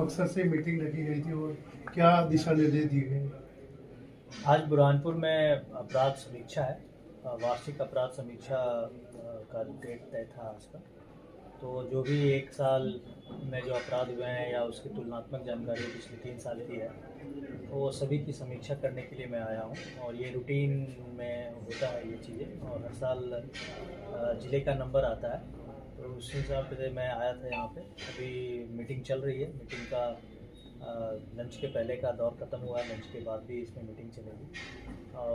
मकसद से मीटिंग रखी गई थी और क्या दिशा निर्देश दिए गए? आज बुरहानपुर में अपराध समीक्षा है। वार्षिक अपराध समीक्षा का डेट तय था आज का। तो जो भी एक साल में जो अपराध हुए हैं या उसकी तुलनात्मक जानकारी पिछले 3 साल की है, वो सभी की समीक्षा करने के लिए मैं आया हूँ। और ये रूटीन में होता है ये चीज़ें, और हर साल ज़िले का नंबर आता है, तो उस हिसाब से मैं आया था यहाँ पे। अभी मीटिंग चल रही है। मीटिंग का लंच के पहले का दौर ख़त्म हुआ है, लंच के बाद भी इसमें मीटिंग चलेगी।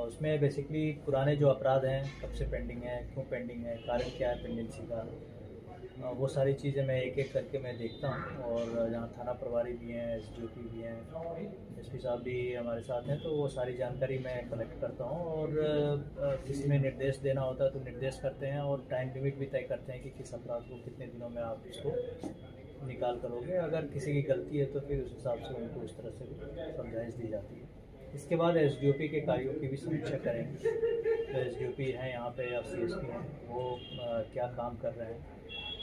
उसमें बेसिकली पुराने जो अपराध हैं कब से पेंडिंग है, क्यों पेंडिंग है, कारण क्या है पेंडेंसी का, वो सारी चीज़ें मैं एक एक करके मैं देखता हूँ। और जहाँ थाना प्रभारी भी हैं, एसडीओपी भी हैं, एसपी साहब भी हमारे साथ हैं, तो वो सारी जानकारी मैं कलेक्ट करता हूँ। और किसी में निर्देश देना होता है तो निर्देश करते हैं, और टाइम लिमिट भी तय करते हैं कि किस अपराध को कितने दिनों में आप इसको निकाल करोगे। अगर किसी की गलती है तो फिर उस हिसाब से उनको उस तरह से समझाइश दी जाती है। इसके बाद एसडीओपी के कार्यों की भी समीक्षा करेंगे। तो एसडीओपी हैं यहाँ पे या सीएसपी हैं, वो क्या काम कर रहे हैं,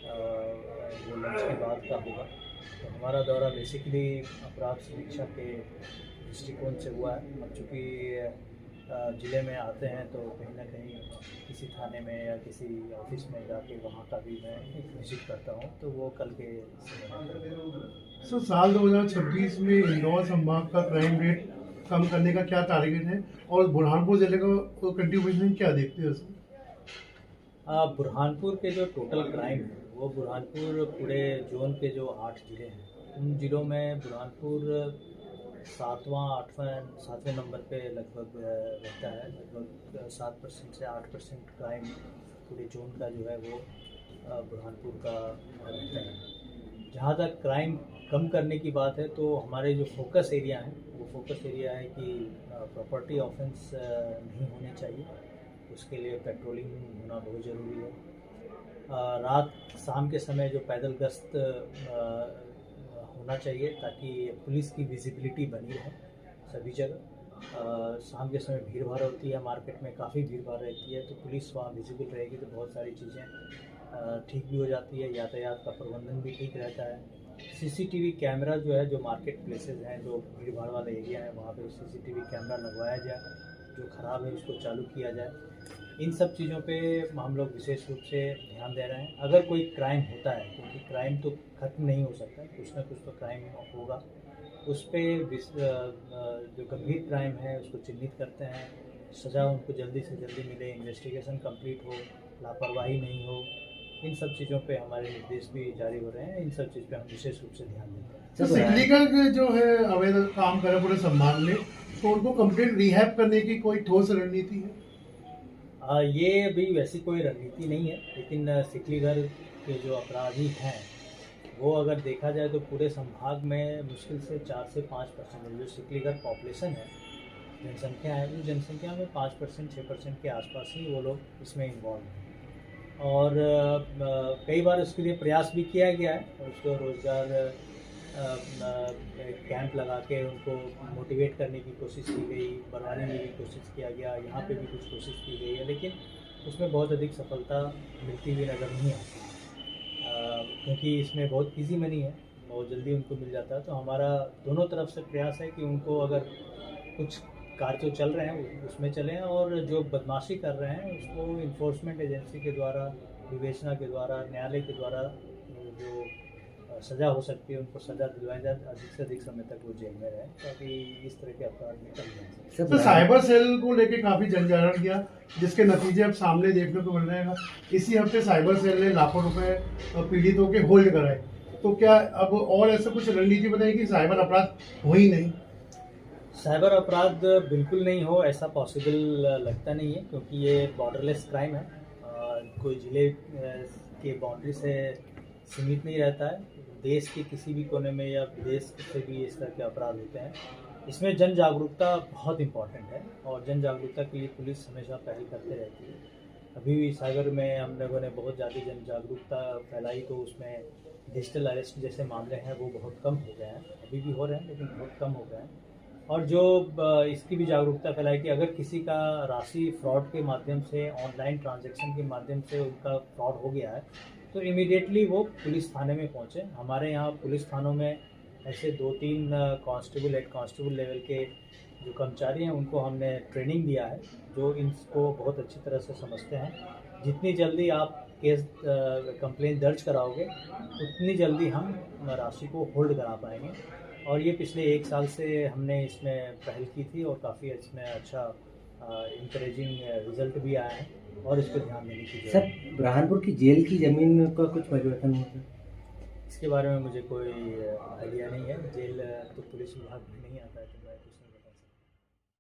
वो लंच के बाद का होगा। तो हमारा दौरा बेसिकली अपराध समीक्षा के दृष्टिकोण से हुआ है। अब चूँकि ज़िले में आते हैं तो कहीं ना कहीं किसी थाने में या किसी ऑफिस में जाके वहाँ का भी मैं एक विजिट करता हूँ, तो वो कल के सर, साल 2026 में इंदौर संभाग का क्राइम रेट कम करने का क्या टारगेट है और बुरहानपुर जिले का कंट्रीब्यूशन क्या देखते हैं सर? बुरहानपुर के जो टोटल क्राइम है वो बुरहानपुर पूरे जोन के जो 8 ज़िले हैं, उन ज़िलों में बुरहानपुर 7वें नंबर पे लगभग रहता है। लगभग 7% से 8% क्राइम पूरे जोन का जो है वो बुरहानपुर का रहता है। जहाँ तक क्राइम कम करने की बात है तो हमारे जो फोकस एरिया हैं, वो फोकस एरिया है कि प्रॉपर्टी ऑफेंस नहीं होने चाहिए। उसके लिए पेट्रोलिंग होना बहुत ज़रूरी है। रात शाम के समय जो पैदल गश्त होना चाहिए, ताकि पुलिस की विजिबिलिटी बनी रहे सभी जगह। शाम के समय भीड़ भाड़ होती है, मार्केट में काफ़ी भीड़ भाड़ रहती है, तो पुलिस वहाँ विजिबल रहेगी तो बहुत सारी चीज़ें ठीक भी हो जाती है, यातायात का प्रबंधन भी ठीक रहता है। सीसीटीवी कैमरा जो है, जो मार्केट प्लेसेस हैं, जो भीड़ भाड़ वाले एरिया हैं, वहाँ पे सीसीटीवी कैमरा लगवाया जाए, जो ख़राब है उसको चालू किया जाए। इन सब चीज़ों पे हम लोग विशेष रूप से ध्यान दे रहे हैं। अगर कोई क्राइम होता है, क्योंकि क्राइम तो ख़त्म नहीं हो सकता, कुछ ना कुछ तो क्राइम होगा, उस पर जो गंभीर क्राइम है उसको चिन्हित करते हैं, सज़ा उनको जल्दी से जल्दी मिले, इन्वेस्टिगेशन कंप्लीट हो, लापरवाही नहीं हो। इन सब चीज़ों पे हमारे निर्देश भी जारी हो रहे हैं। इन सब चीज़ पे हम विशेष रूप से ध्यान देते हैं। तो सिकलीगढ़ जो है अवैध काम करे पूरे संभाग में, तो उनको कंप्लीट रिहैब करने की कोई ठोस रणनीति है? ये अभी वैसी कोई रणनीति नहीं है, लेकिन सिकलीगढ़ के जो अपराधी हैं वो अगर देखा जाए तो पूरे संभाग में मुश्किल से 4 से 5% जो सिकलीगढ़ पॉपुलेशन है, जनसंख्या है, उस जनसंख्या में 5% 6% के आसपास ही वो लोग इसमें इन्वॉल्व हैं। और कई बार उसके लिए प्रयास भी किया गया है, उसको रोज़गार कैंप लगा के उनको मोटिवेट करने की कोशिश की गई, बढ़ाने की कोशिश किया गया, यहाँ पे भी कुछ कोशिश की गई है, लेकिन उसमें बहुत अधिक सफलता मिलती हुई नज़र नहीं आती, क्योंकि इसमें बहुत इजी मनी है, बहुत जल्दी उनको मिल जाता है। तो हमारा दोनों तरफ से प्रयास है कि उनको अगर कुछ कार्य जो चल रहे हैं उसमें चलें, और जो बदमाशी कर रहे हैं उसको इन्फोर्समेंट एजेंसी के द्वारा, विवेचना के द्वारा, न्यायालय के द्वारा जो सज़ा हो सकती है उनको सज़ा दिलवाई जाए, अधिक से अधिक समय तक वो जेल में रहे, ताकि इस तरह के अपराध निकल जाए। तो साइबर सेल को लेके काफी जनजागरण किया, जिसके नतीजे अब सामने देखने को मिल रहे हैं। इसी हफ्ते साइबर सेल ने लाखों रुपए पीड़ितों के होल्ड कराए, तो क्या अब और ऐसा कुछ रणनीति बनाई कि साइबर अपराध हो ही नहीं? साइबर अपराध बिल्कुल नहीं हो ऐसा पॉसिबल लगता नहीं है, क्योंकि ये बॉर्डरलेस क्राइम है, कोई ज़िले के बाउंड्री से सीमित नहीं रहता है। देश के किसी भी कोने में या विदेश से भी इस तरह के अपराध होते हैं। इसमें जन जागरूकता बहुत इम्पॉर्टेंट है, और जन जागरूकता के लिए पुलिस हमेशा पहल करते रहती है। अभी भी साइबर में हम लोगों ने बहुत ज़्यादा जन जागरूकता फैलाई, तो उसमें डिजिटल अरेस्ट जैसे मामले हैं वो बहुत कम हो गए हैं, अभी भी हो रहे हैं लेकिन बहुत कम हो गए हैं। और जो इसकी भी जागरूकता फैलाई कि अगर किसी का राशि फ्रॉड के माध्यम से, ऑनलाइन ट्रांजैक्शन के माध्यम से उनका फ्रॉड हो गया है, तो इमीडिएटली वो पुलिस थाने में पहुँचे। हमारे यहाँ पुलिस थानों में ऐसे 2-3 कांस्टेबल, हेड कांस्टेबल लेवल के जो कर्मचारी हैं उनको हमने ट्रेनिंग दिया है, जो इनको बहुत अच्छी तरह से समझते हैं। जितनी जल्दी आप केस कंप्लेंट दर्ज कराओगे, उतनी जल्दी हम राशि को होल्ड करा पाएंगे। और ये पिछले 1 साल से हमने इसमें पहल की थी और काफ़ी इसमें अच्छा इंकरेजिंग रिजल्ट भी आया है और इस पर ध्यान देने की सर, जरूरत है। बुरहानपुर की जेल की ज़मीन का कुछ परिवर्तन हुआ था? इसके बारे में मुझे कोई आइडिया नहीं है। जेल तो पुलिस विभाग में नहीं आता है, तो मैं कुछ